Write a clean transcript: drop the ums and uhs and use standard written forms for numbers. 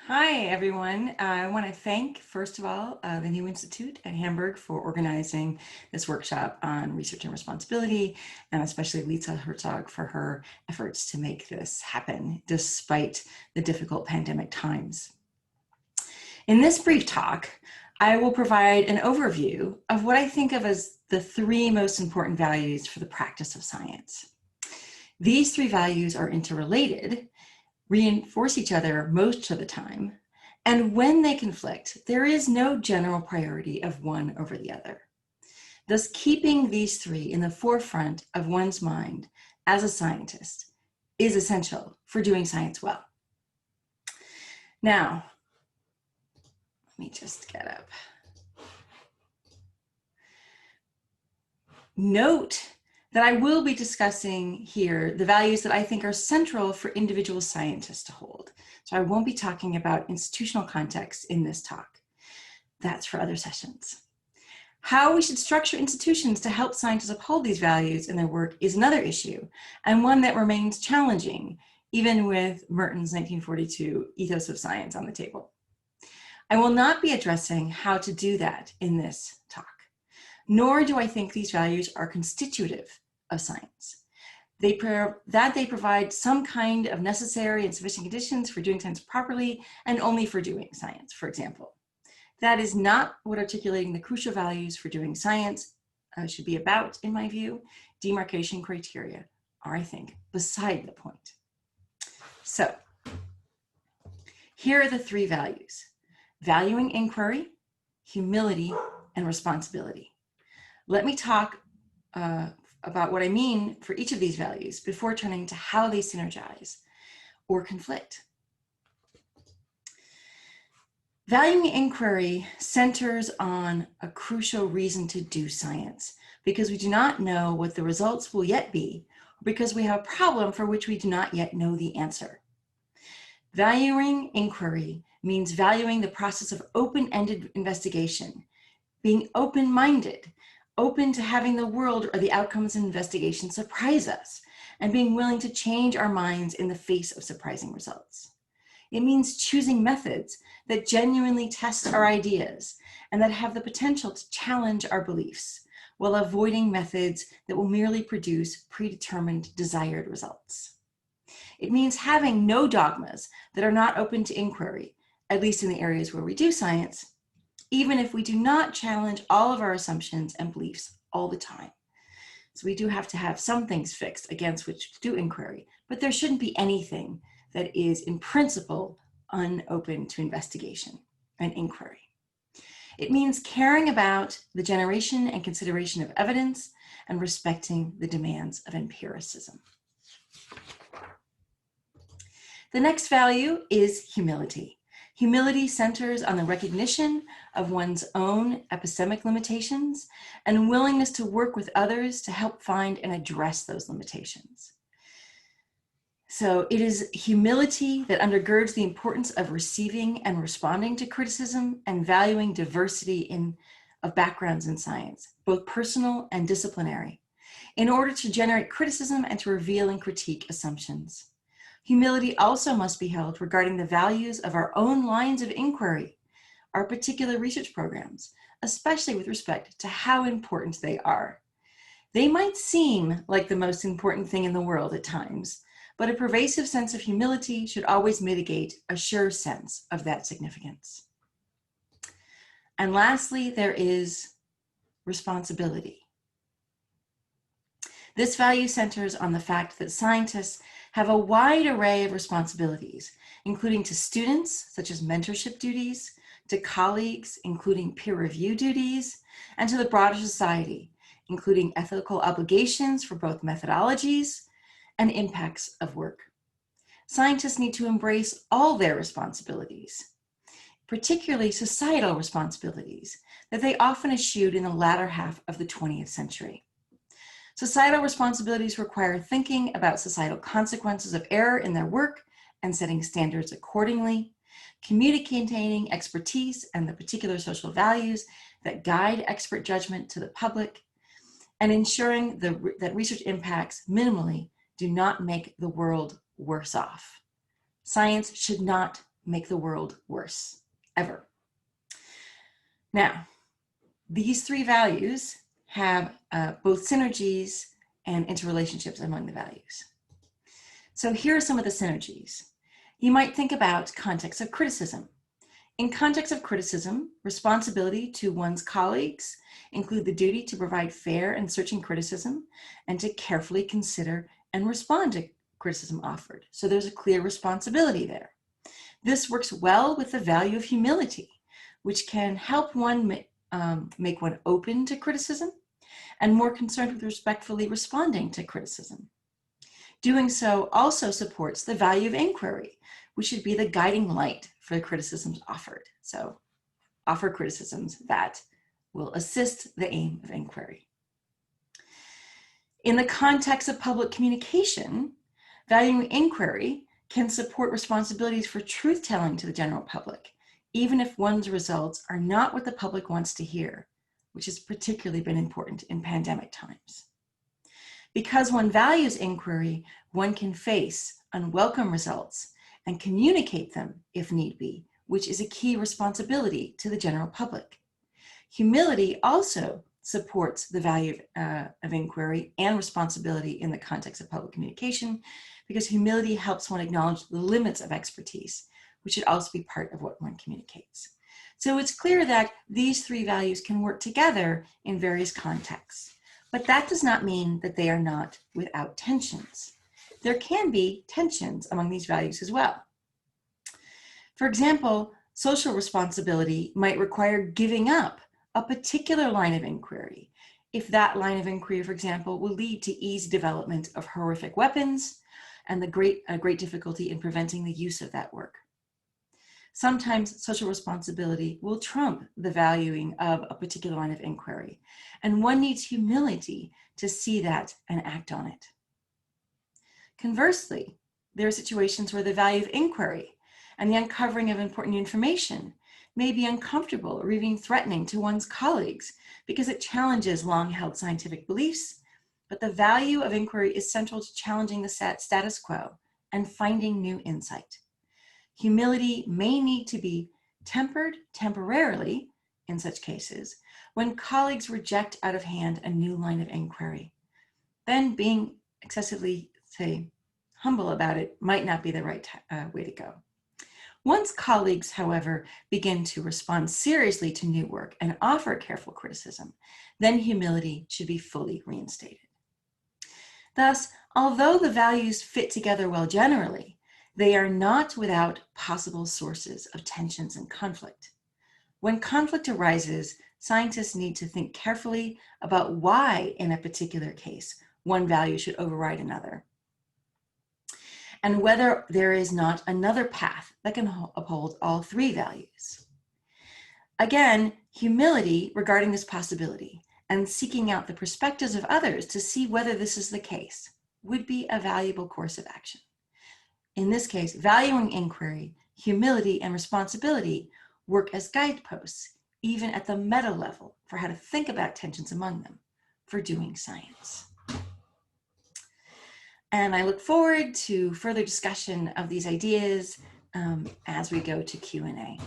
Hi, everyone. I want to thank, first of all, the New Institute at Hamburg for organizing this workshop on research and responsibility, and especially Lisa Herzog for her efforts to make this happen despite the difficult pandemic times. In this brief talk, I will provide an overview of what I think of as the three most important values for the practice of science. These three values are interrelated, reinforce each other most of the time, and when they conflict, there is no general priority of one over the other. Thus, keeping these three in the forefront of one's mind as a scientist is essential for doing science well. Now, let me just get up. Note that I will be discussing here the values that I think are central for individual scientists to hold. So I won't be talking about institutional context in this talk. That's for other sessions. How we should structure institutions to help scientists uphold these values in their work is another issue, and one that remains challenging, even with Merton's 1942 ethos of science on the table. I will not be addressing how to do that in this talk, nor do I think these values are constitutive of science. They provide some kind of necessary and sufficient conditions for doing science properly and only for doing science, for example. That is not what articulating the crucial values for doing science should be about, in my view. Demarcation criteria are, I think, beside the point. So, here are the three values: valuing inquiry, humility, and responsibility. Let me talk about what I mean for each of these values before turning to how they synergize or conflict. Valuing inquiry centers on a crucial reason to do science, because we do not know what the results will yet be, or because we have a problem for which we do not yet know the answer. Valuing inquiry means valuing the process of open-ended investigation, being open-minded, open to having the world or the outcomes of investigation surprise us, and being willing to change our minds in the face of surprising results. It means choosing methods that genuinely test our ideas and that have the potential to challenge our beliefs, while avoiding methods that will merely produce predetermined desired results. It means having no dogmas that are not open to inquiry, at least in the areas where we do science, even if we do not challenge all of our assumptions and beliefs all the time. So we do have to have some things fixed against which to do inquiry, but there shouldn't be anything that is in principle unopen to investigation and inquiry. It means caring about the generation and consideration of evidence and respecting the demands of empiricism. The next value is humility. Humility centers on the recognition of one's own epistemic limitations and willingness to work with others to help find and address those limitations. So it is humility that undergirds the importance of receiving and responding to criticism and valuing diversity of backgrounds in science, both personal and disciplinary, in order to generate criticism and to reveal and critique assumptions. Humility also must be held regarding the values of our own lines of inquiry, our particular research programs, especially with respect to how important they are. They might seem like the most important thing in the world at times, but a pervasive sense of humility should always mitigate a sure sense of that significance. And lastly, there is responsibility. This value centers on the fact that scientists have a wide array of responsibilities, including to students, such as mentorship duties, to colleagues, including peer review duties, and to the broader society, including ethical obligations for both methodologies and impacts of work. Scientists need to embrace all their responsibilities, particularly societal responsibilities that they often eschewed in the latter half of the 20th century. Societal responsibilities require thinking about societal consequences of error in their work and setting standards accordingly, communicating expertise and the particular social values that guide expert judgment to the public, and ensuring that research impacts minimally do not make the world worse off. Science should not make the world worse, ever. Now, these three values have both synergies and interrelationships among the values. So here are some of the synergies. You might think about context of criticism. In context of criticism, responsibility to one's colleagues include the duty to provide fair and searching criticism and to carefully consider and respond to criticism offered. So there's a clear responsibility there. This works well with the value of humility, which can help one make one open to criticism and more concerned with respectfully responding to criticism. Doing so also supports the value of inquiry, which should be the guiding light for the criticisms offered. So offer criticisms that will assist the aim of inquiry. In the context of public communication, valuing inquiry can support responsibilities for truth-telling to the general public, even if one's results are not what the public wants to hear, which has particularly been important in pandemic times. Because one values inquiry, one can face unwelcome results and communicate them if need be, which is a key responsibility to the general public. Humility also supports the value of inquiry and responsibility in the context of public communication, because humility helps one acknowledge the limits of expertise, which should also be part of what one communicates. So it's clear that these three values can work together in various contexts, but that does not mean that they are not without tensions. There can be tensions among these values as well. For example, social responsibility might require giving up a particular line of inquiry, if that line of inquiry, for example, will lead to easy development of horrific weapons and the great difficulty in preventing the use of that work. Sometimes social responsibility will trump the valuing of a particular line of inquiry, and one needs humility to see that and act on it. Conversely, there are situations where the value of inquiry and the uncovering of important information may be uncomfortable or even threatening to one's colleagues because it challenges long-held scientific beliefs, but the value of inquiry is central to challenging the status quo and finding new insight. Humility may need to be tempered temporarily in such cases when colleagues reject out of hand a new line of inquiry. Then being excessively, say, humble about it might not be the right way to go. Once colleagues, however, begin to respond seriously to new work and offer careful criticism, then humility should be fully reinstated. Thus, although the values fit together well generally, they are not without possible sources of tensions and conflict. When conflict arises, scientists need to think carefully about why, in a particular case, one value should override another, and whether there is not another path that can uphold all three values. Again, humility regarding this possibility and seeking out the perspectives of others to see whether this is the case would be a valuable course of action. In this case, valuing inquiry, humility, and responsibility work as guideposts, even at the meta level, for how to think about tensions among them for doing science. And I look forward to further discussion of these ideas as we go to Q&A.